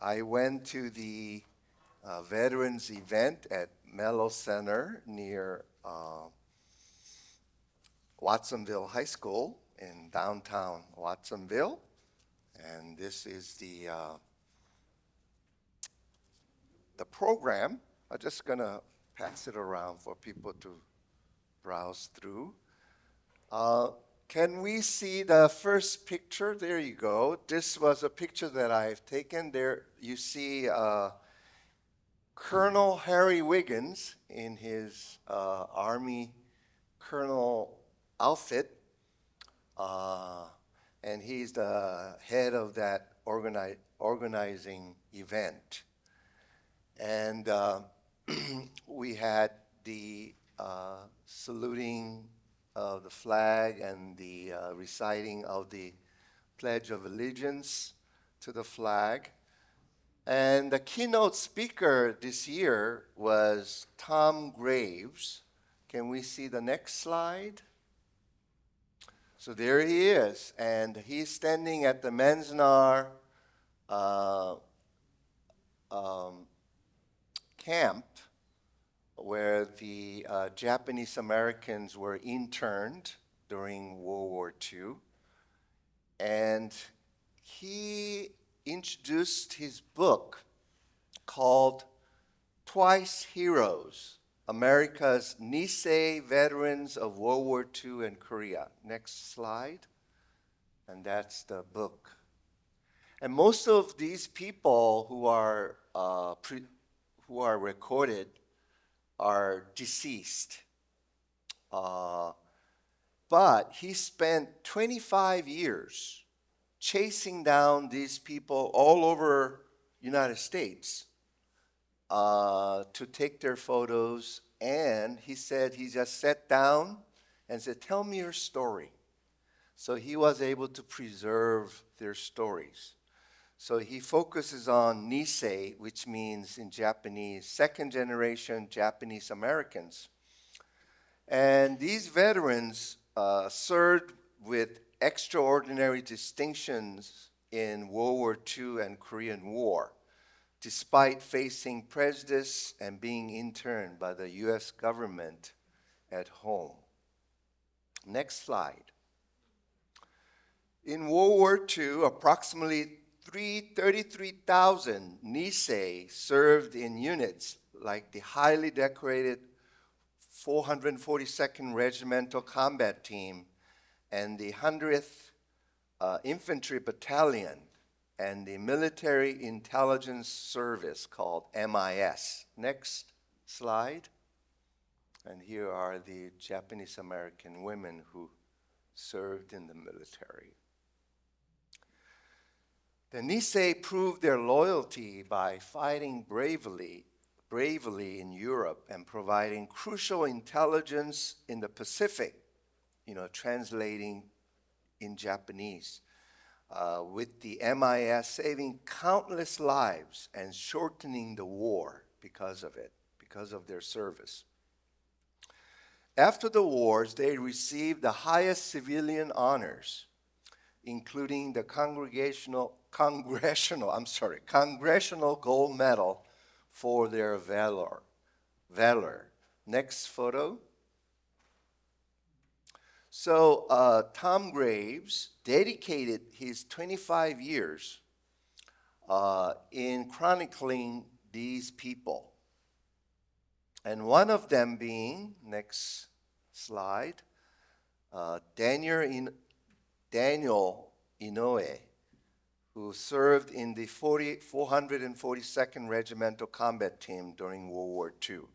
I went to the veterans event at Mello Center near Watsonville High School in downtown Watsonville. And this is the program. I'm just going to pass it around for people to browse through. Can we see the first picture? There you go. This was a picture that I've taken. There you see Colonel Harry Wiggins in his Army Colonel outfit. And he's the head of that organizing event. And we had the saluting of the flag and the reciting of the Pledge of Allegiance to the flag. And the keynote speaker this year was Tom Graves. Can we see the next slide? So there he is, and he's standing at the Manzanar camp where the Japanese Americans were interned during World War II. And he introduced his book called Twice Heroes, America's Nisei Veterans of World War II and Korea. Next slide. And that's the book. And most of these people who are recorded are deceased. But he spent 25 years chasing down these people all over United States to take their photos. And he said he just sat down and said, "Tell me your story." So he was able to preserve their stories. So he focuses on Nisei, which means in Japanese, second generation Japanese Americans. And these veterans served with extraordinary distinctions in World War II and Korean War, despite facing prejudice and being interned by the US government at home. Next slide. In World War II, approximately 33,000 Nisei served in units like the highly decorated 442nd Regimental Combat Team and the 100th Infantry Battalion and the Military Intelligence Service called MIS. Next slide. And here are the Japanese American women who served in the military. The Nisei proved their loyalty by fighting bravely in Europe and providing crucial intelligence in the Pacific, translating in Japanese, with the MIS saving countless lives and shortening the war because of it, because of their service. After the wars, they received the highest civilian honors, including the Congressional Gold Medal for their valor. Next photo. So Tom Graves dedicated his 25 years in chronicling these people. And one of them being, next slide, Daniel Inoue, who served in the 442nd Regimental Combat Team during World War II.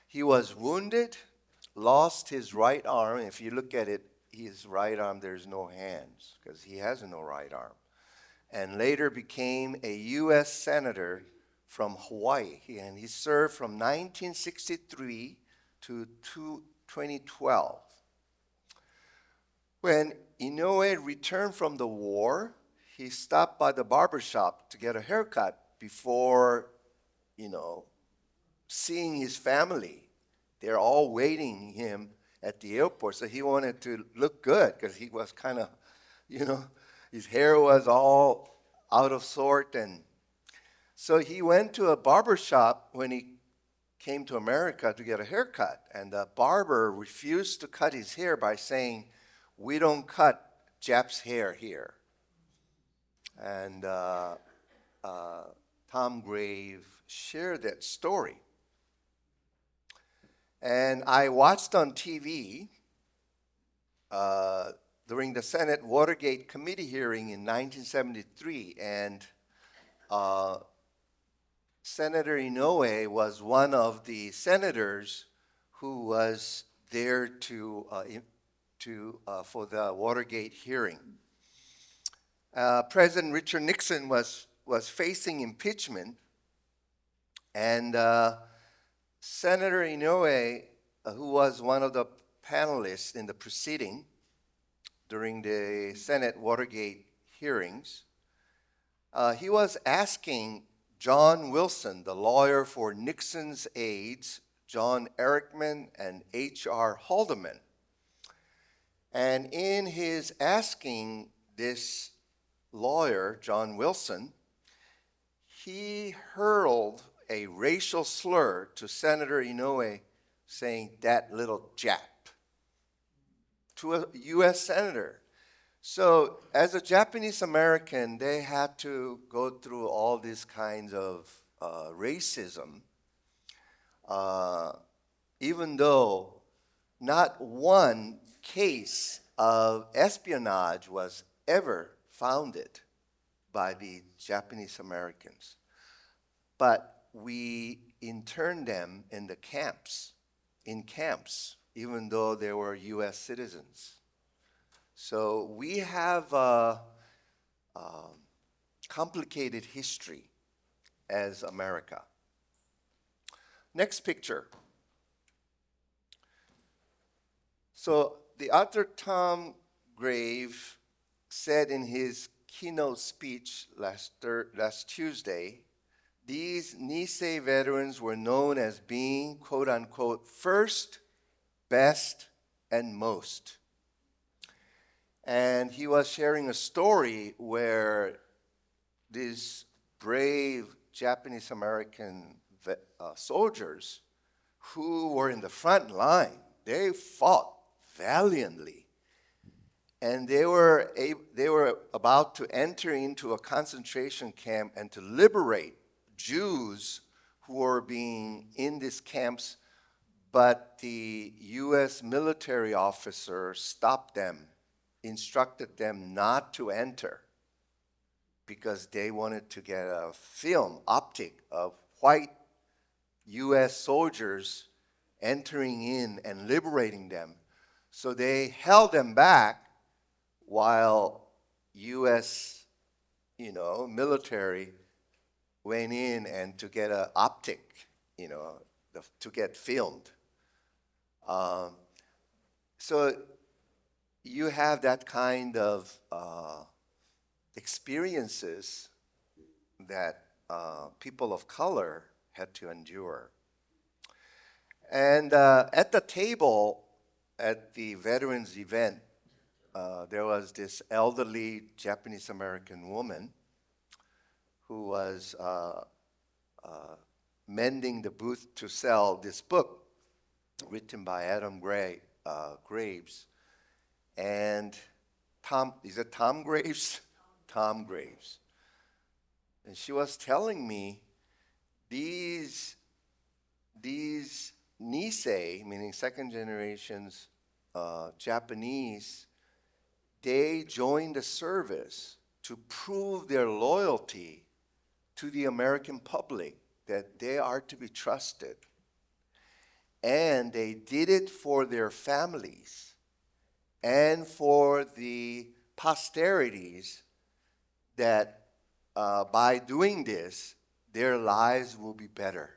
He was wounded, lost his right arm. If you look at it, his right arm, there's no hands because he has no right arm. And later became a U.S. Senator from Hawaii. And he served from 1963 to 2012. When Inoue returned from the war, he stopped by the barbershop to get a haircut before, seeing his family. They're all waiting him at the airport, so he wanted to look good because he was kind of, his hair was all out of sort. And So he went to a barber shop when he came to America to get a haircut, and the barber refused to cut his hair by saying, "We don't cut Jap's hair here." And uh, Tom Grave shared that story. And I watched on TV uh, during the Senate Watergate committee hearing in 1973, and uh, Senator Inoue was one of the senators who was there for the Watergate hearing. President Richard Nixon was facing impeachment, and Senator Inoue, who was one of the panelists in the proceeding during the Senate Watergate hearings, he was asking John Wilson, the lawyer for Nixon's aides, John Erickman and H.R. Haldeman. And in his asking this lawyer, John Wilson, he hurled a racial slur to Senator Inoue, saying, "That little Jap," to a U.S. senator. So as a Japanese American, they had to go through all these kinds of racism, even though not one case of espionage was ever founded by the Japanese Americans. But we interned them in the camps, even though they were U.S. citizens. So we have a complicated history as America. Next picture. So the author Tom Grave said in his keynote speech last Tuesday, these Nisei veterans were known as being, quote unquote, first, best, and most. And he was sharing a story where these brave Japanese American soldiers who were in the front line, they fought valiantly. And they were about to enter into a concentration camp and to liberate Jews who were being in these camps, but the U.S. military officer stopped them, instructed them not to enter because they wanted to get a film, optic of white U.S. soldiers entering in and liberating them. So they held them back while U.S. military went in and to get an optic, to get filmed. So you have that kind of experiences that people of color had to endure. And at the table at the veterans event, there was this elderly Japanese American woman who was mending the booth to sell this book written by Adam Graves. And is it Tom Graves? Tom Graves. And she was telling me these Nisei, meaning second generations Japanese, they joined the service to prove their loyalty to the American public, that they are to be trusted. And they did it for their families and for the posterities, that by doing this, their lives will be better.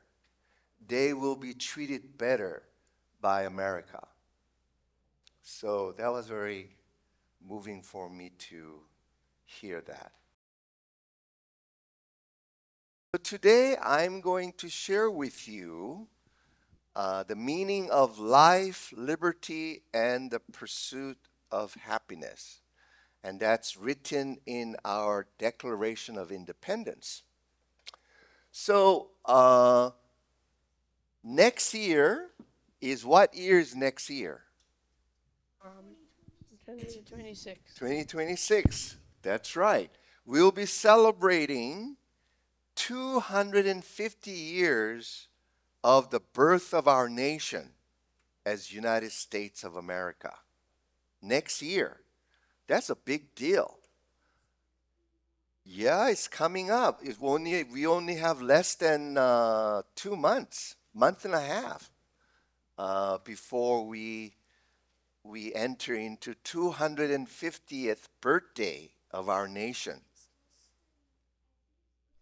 They will be treated better by America. So that was very moving for me to hear that. So today I'm going to share with you the meaning of life, liberty, and the pursuit of happiness. And that's written in our Declaration of Independence. So next year is what year is next year? Um, 2026. 2026. That's right. We'll be celebrating 250 years of the birth of our nation as United States of America. Next year. That's a big deal. Yeah, it's coming up. We only have less than 2 months, month and a half, before we enter into 250th birthday of our nation.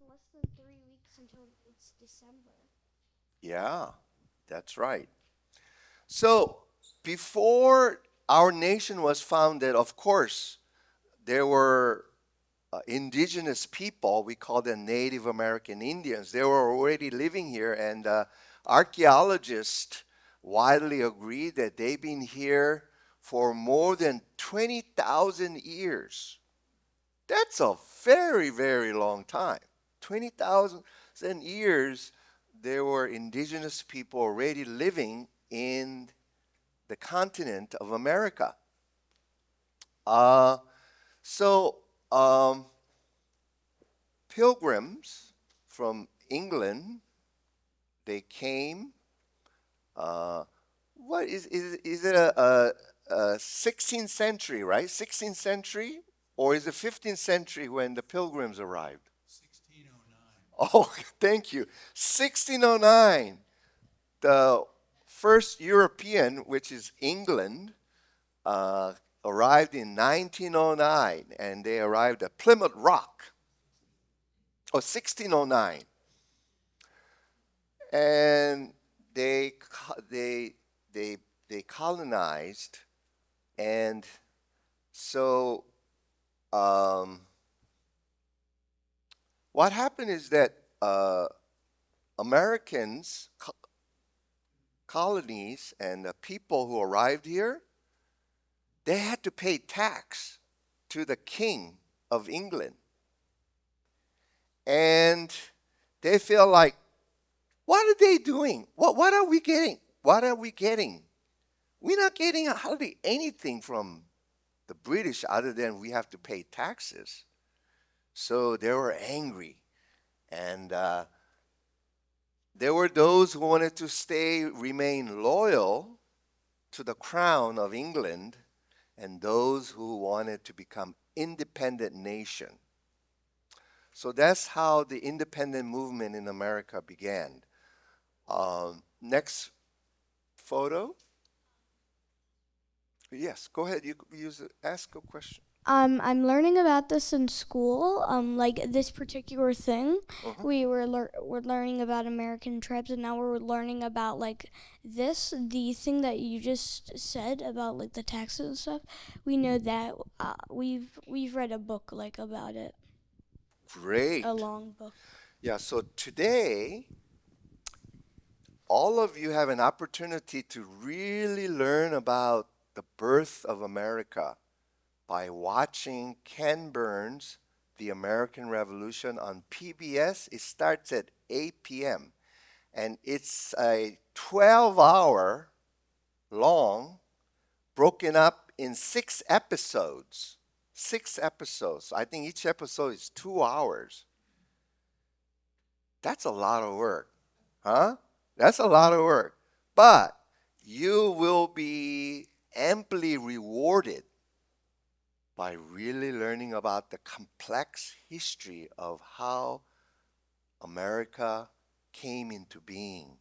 Less than 3 weeks until it's December. Yeah, that's right. So before our nation was founded, of course, there were indigenous people. We call them Native American Indians. They were already living here, and archaeologists widely agree that they've been here for more than 20,000 years. That's a very, very long time. 20,000 years, there were indigenous people already living in the continent of America. Uh, so, um, pilgrims from England, they came. Uh, is it a 16th century, right? 16th century, or is it 15th century when the pilgrims arrived? 1609. Oh, thank you. 1609, the first European, which is England, uh, arrived in 1909, and they arrived at Plymouth Rock. Oh, 1609, and they they they colonized, and so um, what happened is that Americans, colonies, and the people who arrived here, they had to pay tax to the King of England, and they feel like, what are they doing? What are we getting? What are we getting? We're not getting hardly anything from the British other than we have to pay taxes. So they were angry. And there were those who wanted to remain loyal to the crown of England, and those who wanted to become independent nation. So that's how the independent movement in America began. Next photo. Yes, go ahead. You use it. Ask a question. I'm learning about this in school. Like this particular thing, Uh-huh. we're learning about American tribes, and now we're learning about like the thing that you just said about like the taxes and stuff. We know that we've read a book like about it, a Great. long book. Yeah, so today, all of you have an opportunity to really learn about the birth of America by watching Ken Burns' The American Revolution on PBS. It starts at 8 p.m. and it's a 12-hour long, broken up in 6 episodes. 6 episodes. I think each episode is 2 hours. That's a lot of work, huh? That's a lot of work. But you will be amply rewarded by really learning about the complex history of how America came into being,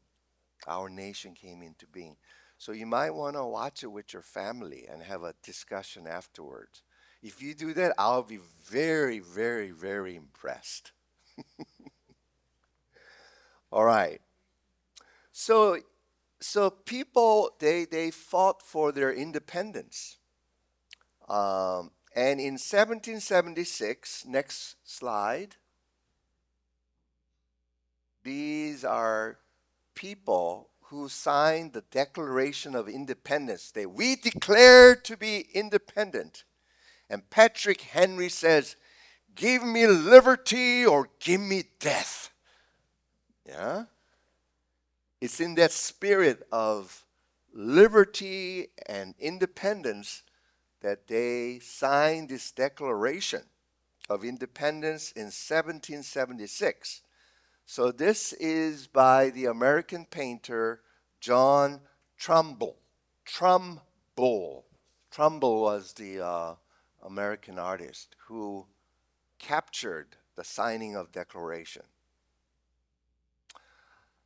our nation came into being. So you might want to watch it with your family and have a discussion afterwards. If you do that, I'll be very, very, very impressed. All right. So people they fought for their independence. And in 1776, next slide, these are people who signed the Declaration of Independence. We declare to be independent. And Patrick Henry says, give me liberty or give me death. Yeah? It's in that spirit of liberty and independence that they signed this Declaration of Independence in 1776. So this is by the American painter John Trumbull. Trumbull. Trumbull was the American artist who captured the signing of Declaration.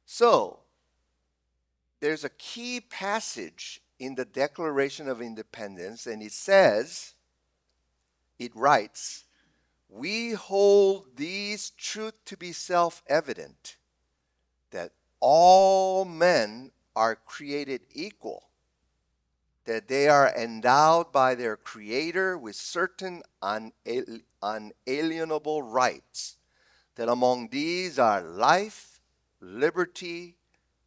So there's a key passage in the Declaration of Independence, and it says, it writes, "We hold these truths to be self-evident, that all men are created equal, that they are endowed by their Creator with certain unalienable rights, that among these are life, liberty,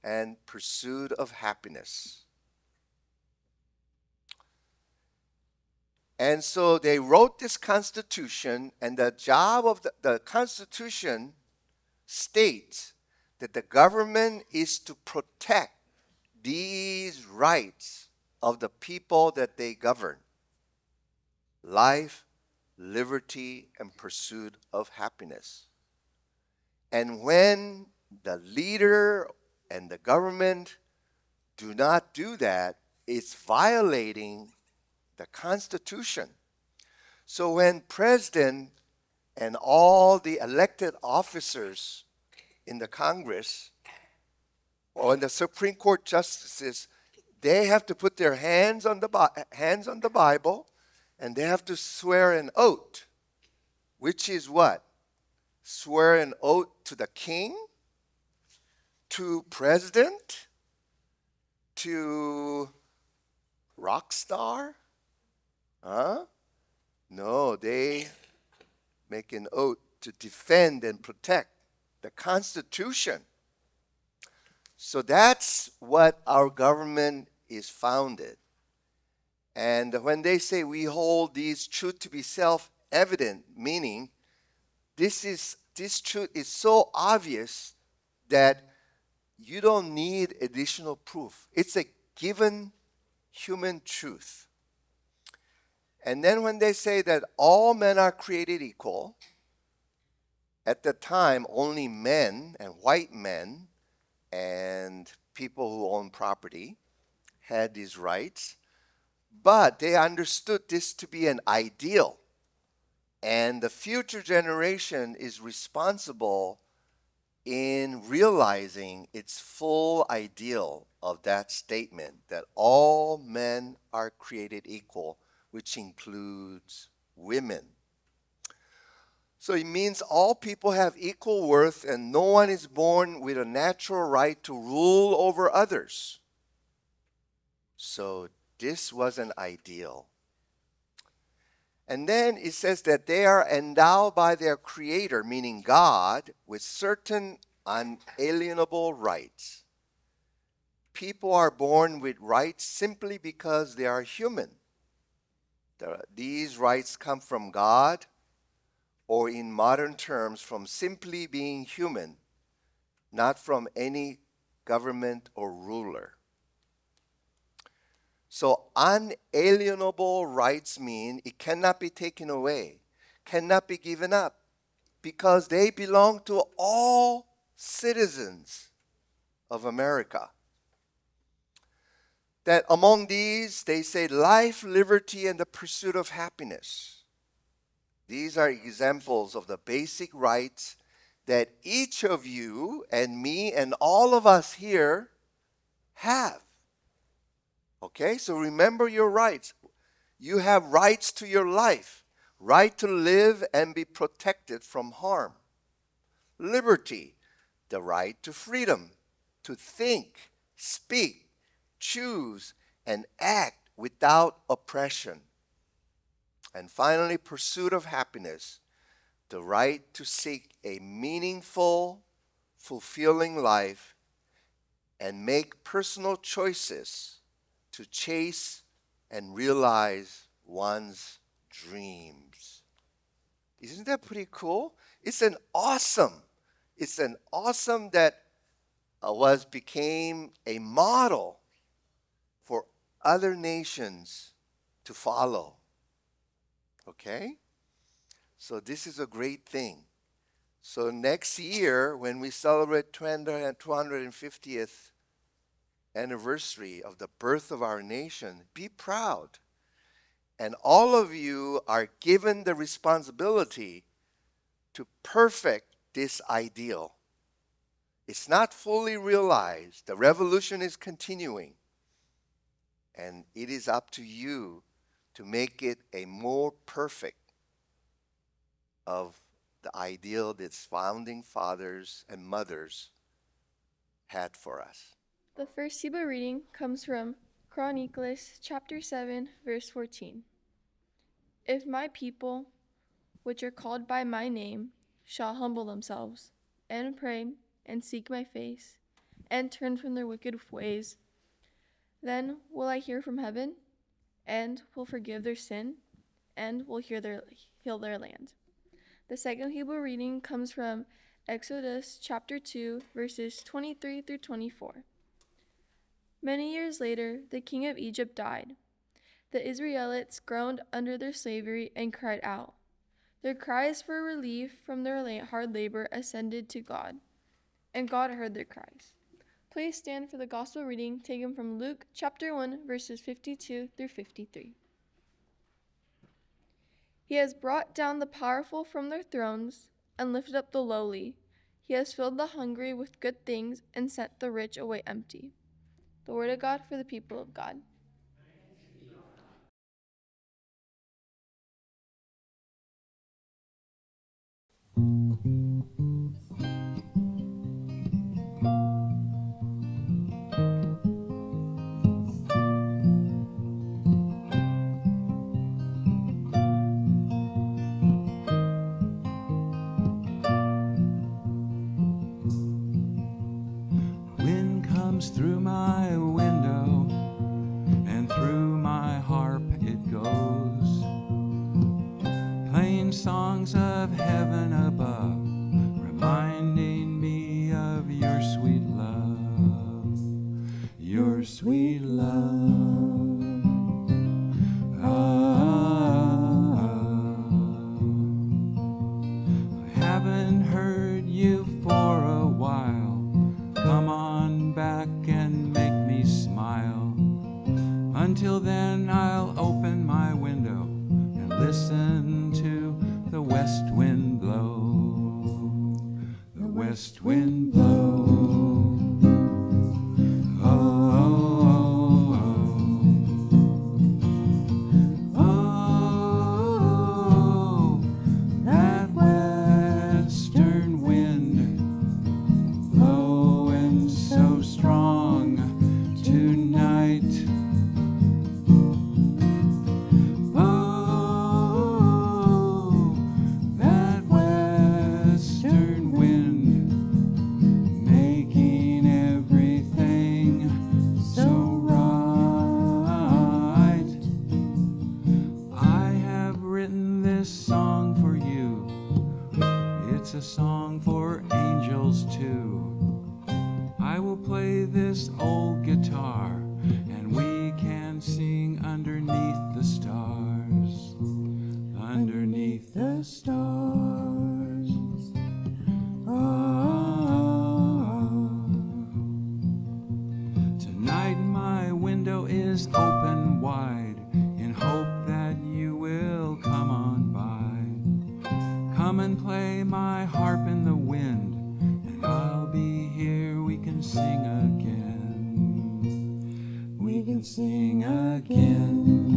and pursuit of happiness." And so they wrote this Constitution, and the job of the Constitution states that the government is to protect these rights of the people that they govern: life, liberty, and pursuit of happiness. And when the leader and the government do not do that, it's violating the Constitution. So when President and all the elected officers in the Congress or in the Supreme Court justices, they have to put their hands on the Bible, and they have to swear an oath, which is what? Swear an oath to the king, to president, to rock star? Huh? No, they make an oath to defend and protect the Constitution. So that's what our government is founded. And when they say we hold these truths to be self-evident, meaning this truth is so obvious that you don't need additional proof. It's a given human truth. And then when they say that all men are created equal, at the time only men and white men and people who own property had these rights, but they understood this to be an ideal, and the future generation is responsible in realizing its full ideal of that statement, that all men are created equal, which includes women. So it means all people have equal worth, and no one is born with a natural right to rule over others. So this was an ideal. And then it says that they are endowed by their Creator, meaning God, with certain unalienable rights. People are born with rights simply because they are human. These rights come from God, or in modern terms, from simply being human, not from any government or ruler. So unalienable rights mean it cannot be taken away, cannot be given up, because they belong to all citizens of America. That among these, they say life, liberty, and the pursuit of happiness. These are examples of the basic rights that each of you and me and all of us here have. Okay, so remember your rights. You have rights to your life, right to live and be protected from harm. Liberty, the right to freedom, to think, speak, choose, and act without oppression. And finally, pursuit of happiness, the right to seek a meaningful, fulfilling life and make personal choices to chase and realize one's dreams. Isn't that pretty cool? It's an awesome that became a model for other nations to follow. Okay? So this is a great thing. So next year, when we celebrate 250th anniversary of the birth of our nation, be proud. And all of you are given the responsibility to perfect this ideal. It's not fully realized. The revolution is continuing. And it is up to you to make it a more perfect of the ideal that founding fathers and mothers had for us. The first Hebrew reading comes from Chronicles chapter 7, verse 14. If my people, which are called by my name, shall humble themselves, and pray, and seek my face, and turn from their wicked ways, then will I hear from heaven, and will forgive their sin, and will heal their land. The second Hebrew reading comes from Exodus chapter 2, verses 23 through 24. Many years later, the king of Egypt died. The Israelites groaned under their slavery and cried out. Their cries for relief from their hard labor ascended to God, and God heard their cries. Please stand for the gospel reading taken from Luke chapter 1, verses 52 through 53. He has brought down the powerful from their thrones and lifted up the lowly. He has filled the hungry with good things and sent the rich away empty. The word of God for the people of God. Wind comes through my window, and through my harp it goes, playing songs of heaven above, reminding me of your sweet love, your sweet love. I haven't heard you for a while. Come on back and make me smile. Until then, I'll open my window and listen to the west wind blow. The west wind blow. Oh, oh, oh, oh. Oh, that western wind blowing so strong tonight. Oh, that western wind making everything so right. I have written this song for you. It's a song for angels too. I will play this old guitar, and we can sing underneath the stars. Underneath the stars. Oh. Tonight my window is open wide, in hope that you will come on by. Come and play my harp in the wind, and I'll be here. We can sing again. We can sing again.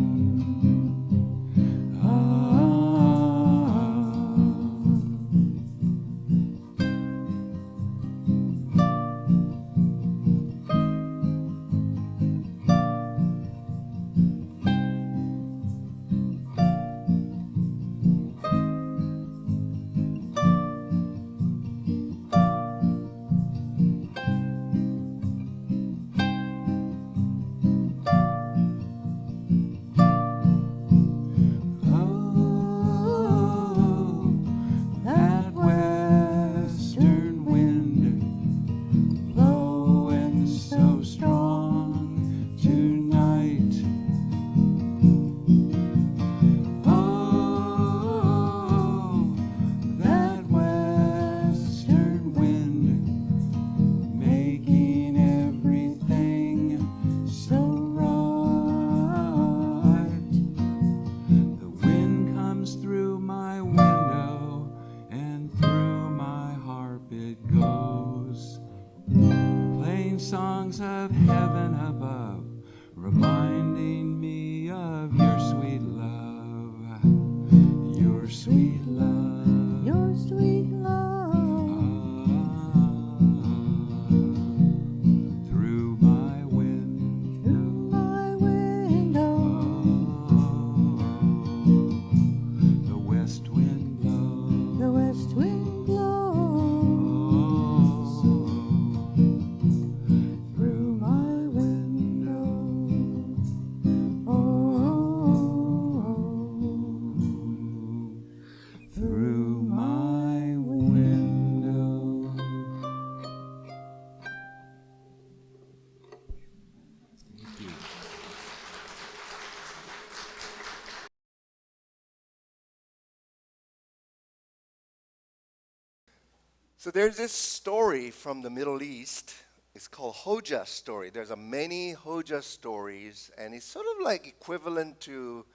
So there's this story from the Middle East. It's called Hoja story. There's a many Hoja stories, and it's sort of like equivalent to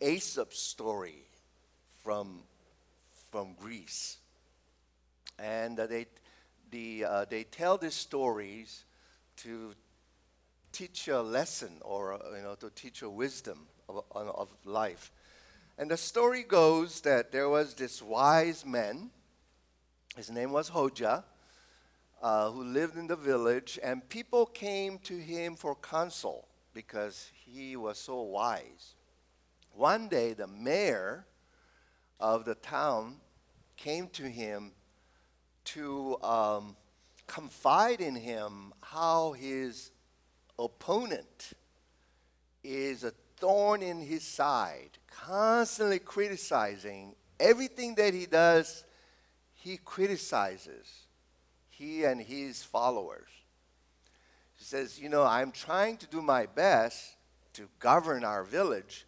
Aesop's story from Greece. And they tell these stories to teach a lesson, or to teach a wisdom of life. And the story goes that there was this wise man. His name was Hoja, who lived in the village, and people came to him for counsel because he was so wise. One day, the mayor of the town came to him to confide in him how his opponent is a thorn in his side, constantly criticizing everything that he does. He criticizes, he and his followers. He says, I'm trying to do my best to govern our village,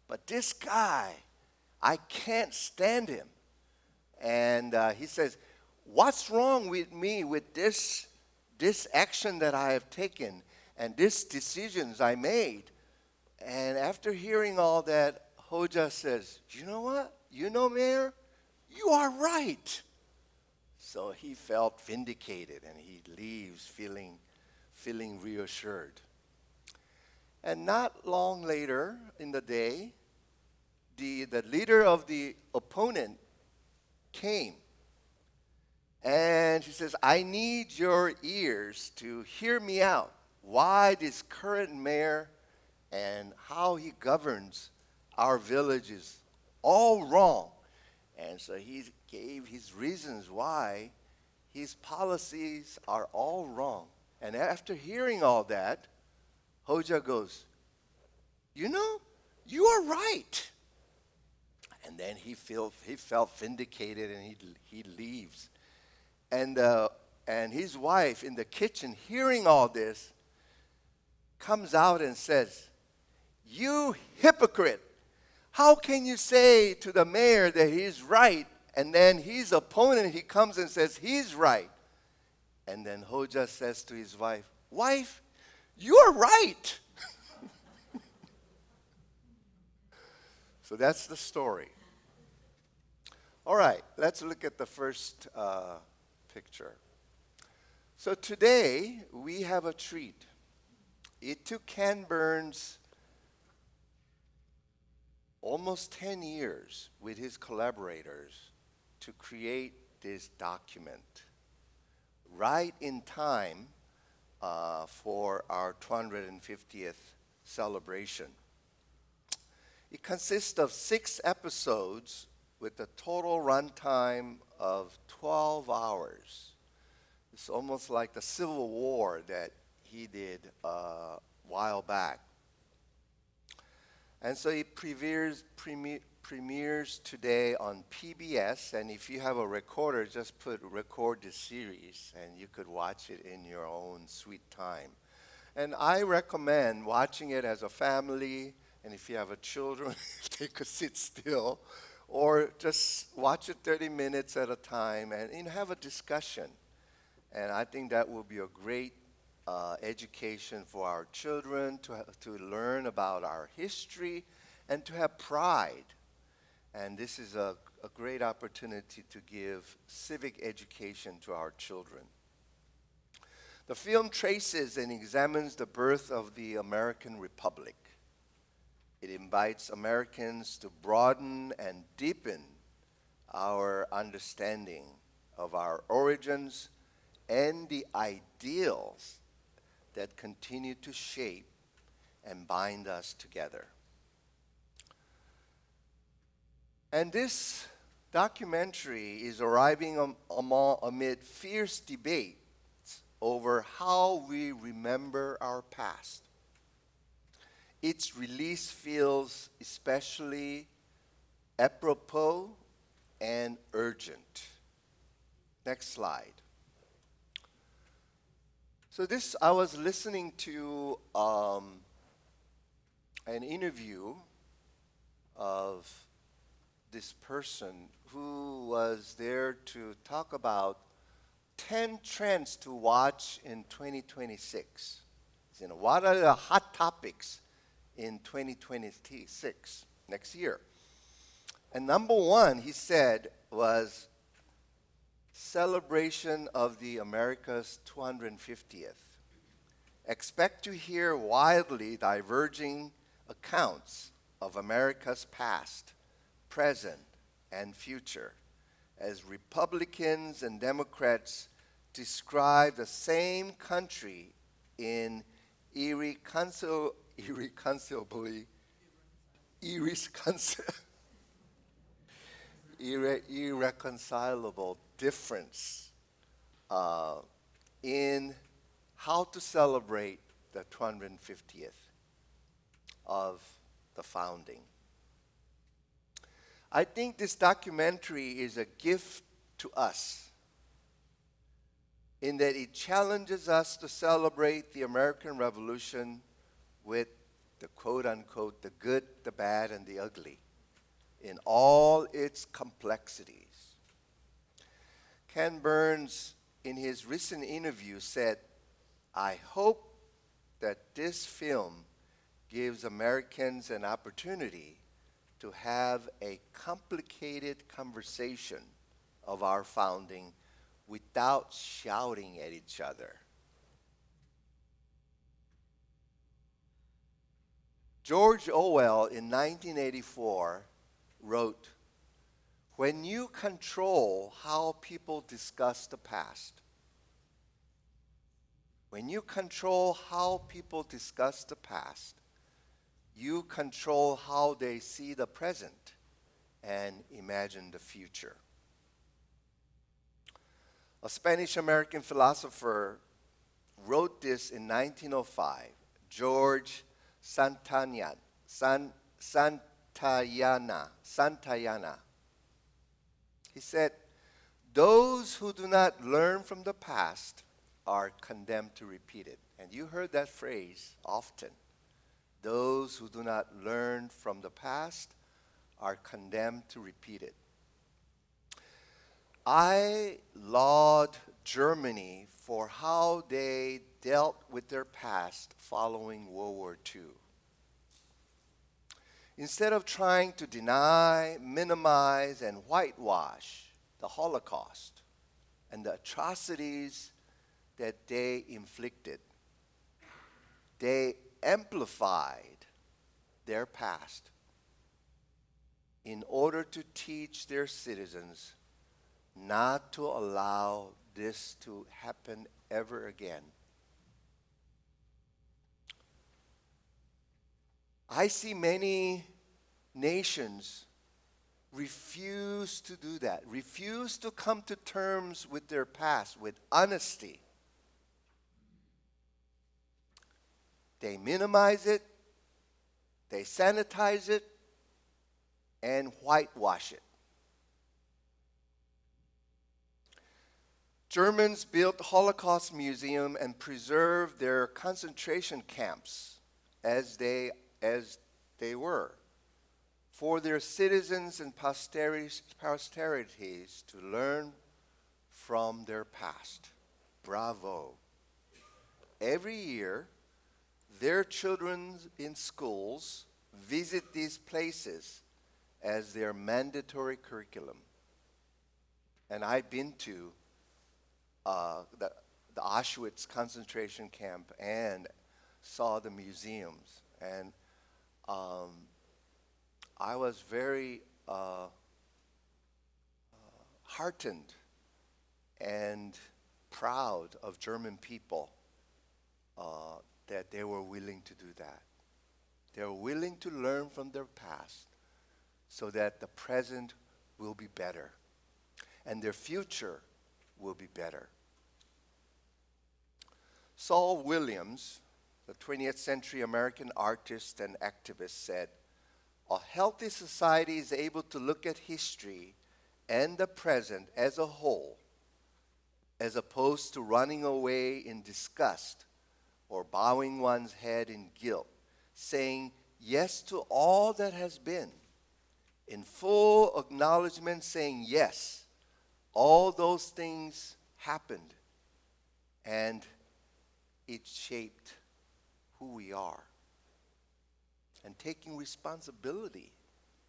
but this guy, I can't stand him. And he says, what's wrong with me with this action that I have taken and these decisions I made? And after hearing all that, Hoja says, you know what? Mayor, you are right. So he felt vindicated, and he leaves feeling reassured. And not long later in the day, the leader of the opponent came. And he says, I need your ears to hear me out. Why this current mayor and how he governs our village is all wrong. And so he gave his reasons why his policies are all wrong. And after hearing all that, Hoja goes, you are right. And then he felt vindicated, and he leaves. And his wife in the kitchen, hearing all this, comes out and says, you hypocrite! How can you say to the mayor that he's right, and then his opponent, he comes and says he's right? And then Hoja says to his wife, wife, you are right. So that's the story. All right, let's look at the first picture. So today, we have a treat. It took Ken Burns almost 10 years with his collaborators to create this document right in time for our 250th celebration. It consists of 6 episodes with a total runtime of 12 hours. It's almost like the Civil War that he did a while back. And so it premieres today on PBS, and if you have a recorder, just record the series, and you could watch it in your own sweet time. And I recommend watching it as a family, and if you have a children, they could sit still, or just watch it 30 minutes at a time and have a discussion. And I think that will be a great education for our children to learn about our history and to have pride. And this is a great opportunity to give civic education to our children. The film traces and examines the birth of the American Republic. It invites Americans to broaden and deepen our understanding of our origins and the ideals that continue to shape and bind us together. And this documentary is arriving amid fierce debates over how we remember our past. Its release feels especially apropos and urgent. Next slide. So I was listening to an interview of this person who was there to talk about 10 trends to watch in 2026. You know, what are the hot topics in 2026, next year? And number one, he said, was celebration of the America's 250th. Expect to hear wildly diverging accounts of America's past, present, and future as Republicans and Democrats describe the same country in irreconcilable difference in how to celebrate the 250th of the founding. I think this documentary is a gift to us in that it challenges us to celebrate the American Revolution with the quote-unquote, the good, the bad, and the ugly in all its complexities. Ken Burns, in his recent interview, said, "I hope that this film gives Americans an opportunity to have a complicated conversation of our founding without shouting at each other." George Orwell in 1984 wrote, "When you control how people discuss the past, when you control how people discuss the past, you control how they see the present and imagine the future." A Spanish-American philosopher wrote this in 1905, George Santayana. He said, "Those who do not learn from the past are condemned to repeat it." And you heard that phrase often. Those who do not learn from the past are condemned to repeat it. I laud Germany for how they dealt with their past following World War II. Instead of trying to deny, minimize, and whitewash the Holocaust and the atrocities that they inflicted, they amplified their past in order to teach their citizens not to allow this to happen ever again. I see many nations refuse to do that, refuse to come to terms with their past with honesty. They minimize it, they sanitize it, and whitewash it. Germans built Holocaust Museum and preserved their concentration camps as they were for their citizens and posterities to learn from their past. Bravo. Every year, their children in schools visit these places as their mandatory curriculum. And I've been to the Auschwitz concentration camp and saw the museums. And I was very heartened and proud of German people that they were willing to do that. They were willing to learn from their past so that the present will be better and their future will be better. Saul Williams, the 20th century American artist and activist, said, "A healthy society is able to look at history and the present as a whole, as opposed to running away in disgust or bowing one's head in guilt, saying yes to all that has been. in full acknowledgement, saying, yes, all those things happened, and it shaped who we are. And taking responsibility.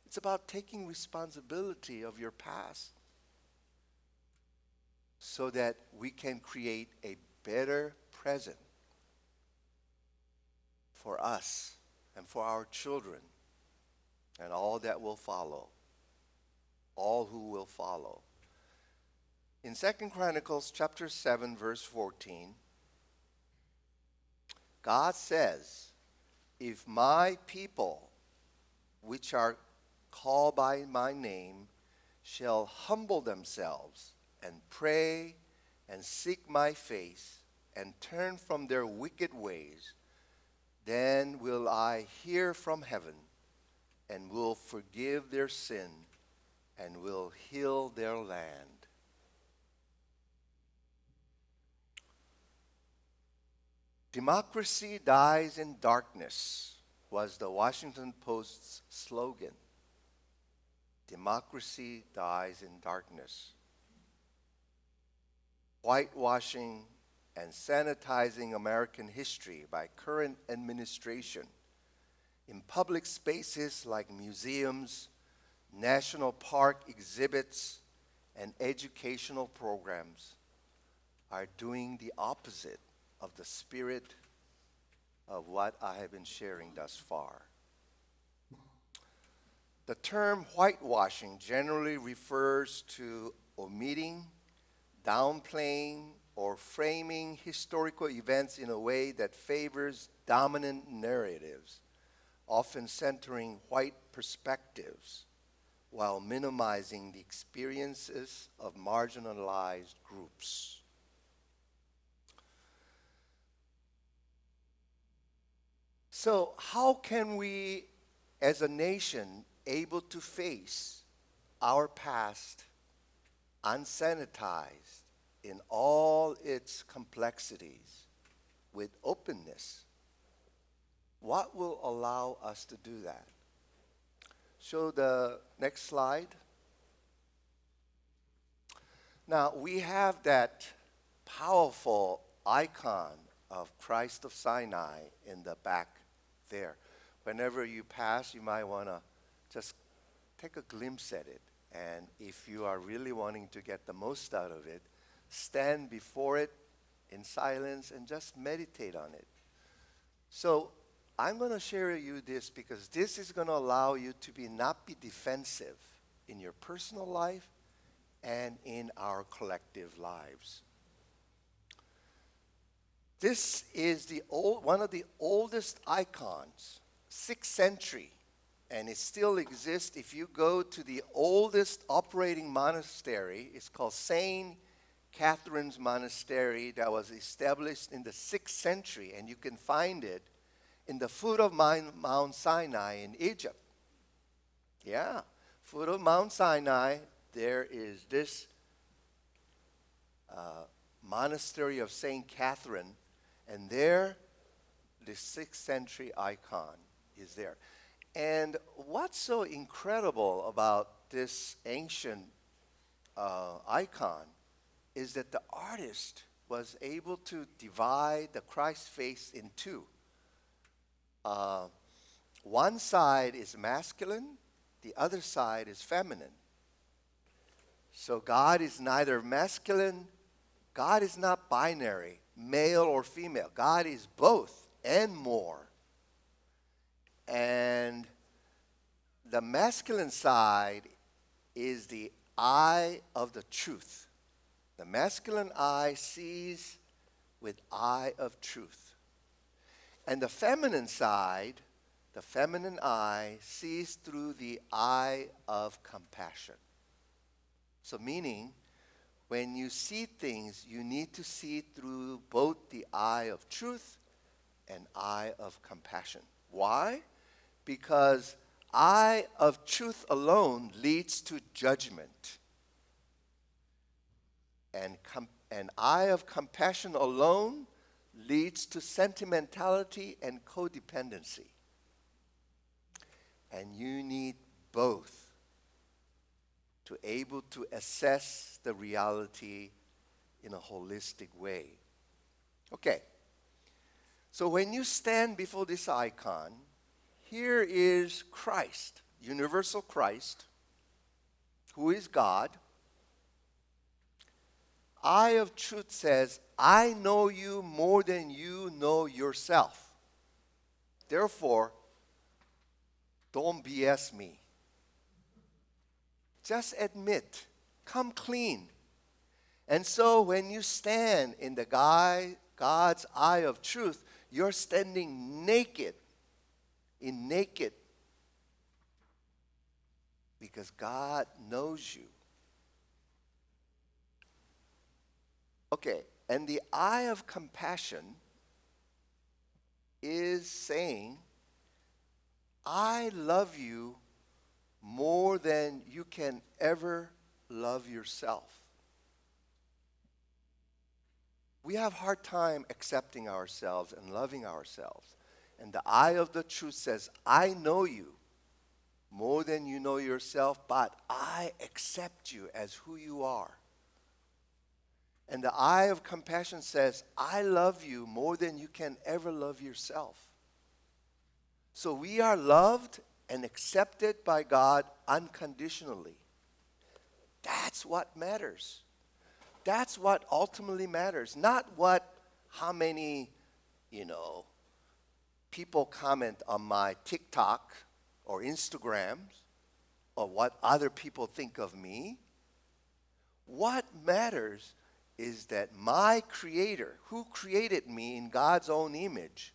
It's about taking responsibility of your past so that we can create a better present for us and for our children and all that will follow, all who will follow. In 2 Chronicles chapter 7, verse 14, God says, if my people, which are called by my name, shall humble themselves and pray and seek my face and turn from their wicked ways, then will I hear from heaven and will forgive their sin and will heal their land. Democracy dies in darkness was the Washington Post's slogan. Democracy dies in darkness. Whitewashing and sanitizing American history by current administration in public spaces like museums, national park exhibits, and educational programs are doing the opposite of the spirit of what I have been sharing thus far. The term whitewashing generally refers to omitting, downplaying, or framing historical events in a way that favors dominant narratives, often centering white perspectives, while minimizing the experiences of marginalized groups. So how can we, as a nation, able to face our past unsanitized in all its complexities with openness? What will allow us to do that? Show the next slide. Now, we have that powerful icon of Christ of Sinai in the back there. Whenever you pass, you might want to just take a glimpse at it. And if you are really wanting to get the most out of it, stand before it in silence and just meditate on it. So I'm going to share you this because this is going to allow you to not be defensive in your personal life and in our collective lives. This is one of the oldest icons, 6th century, and it still exists. If you go to the oldest operating monastery, it's called St. Catherine's Monastery that was established in the 6th century, and you can find it in the foot of Mount Sinai in Egypt. Yeah, foot of Mount Sinai, there is this monastery of St. Catherine, and there the 6th century icon is there. And what's so incredible about this ancient icon is that the artist was able to divide the Christ face in two. One side is masculine, the other side is feminine. So God is neither masculine, God is not binary, male or female. God is both and more. And the masculine side is the eye of the truth. The masculine eye sees with eye of truth. And the feminine side, the feminine eye, sees through the eye of compassion. So meaning, when you see things, you need to see through both the eye of truth and eye of compassion. Why? Because eye of truth alone leads to judgment. And eye of compassion alone leads to sentimentality and codependency. And you need both to able to assess the reality in a holistic way. Okay. So when you stand before this icon, here is Christ, universal Christ, who is God. Eye of truth says, I know you more than you know yourself. Therefore, don't BS me. Just admit, come clean. And so when you stand in the God's eye of truth, you're standing naked, because God knows you. Okay, and the eye of compassion is saying, I love you more than you can ever love yourself. We have a hard time accepting ourselves and loving ourselves. And the eye of the truth says, I know you more than you know yourself, but I accept you as who you are. And the eye of compassion says, I love you more than you can ever love yourself. So we are loved and accepted by God unconditionally. That's what matters. That's what ultimately matters. Not how many, people comment on my TikTok or Instagram, or what other people think of me. What matters is that my Creator, who created me in God's own image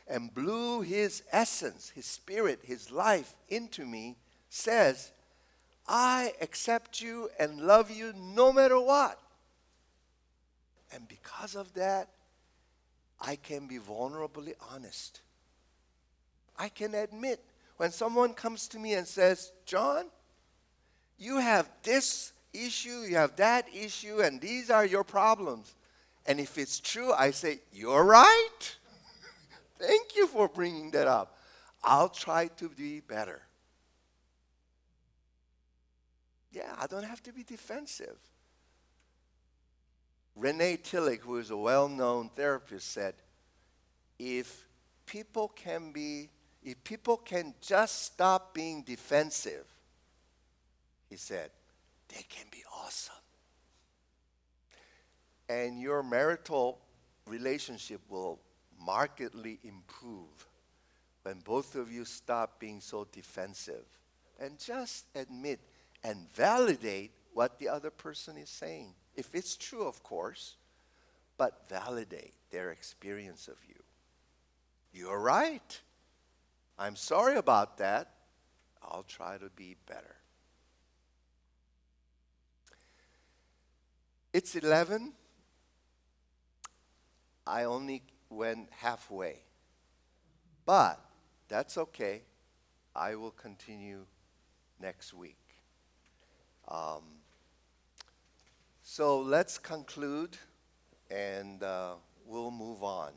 and blew His essence, His spirit, His life into me, says, I accept you and love you no matter what. And because of that, I can be vulnerably honest. I can admit when someone comes to me and says, John, you have this issue, you have that issue, and these are your problems. And if it's true, I say, you're right. Thank you for bringing that up. I'll try to be better. Yeah, I don't have to be defensive. Renee Tillich, who is a well-known therapist, said, if people can just stop being defensive, he said, they can be awesome. And your marital relationship will markedly improve when both of you stop being so defensive and just admit and validate what the other person is saying. If it's true, of course, but validate their experience of you. You're right. I'm sorry about that. I'll try to be better. It's 11. I only went halfway. But that's okay. I will continue next week. So let's conclude and we'll move on.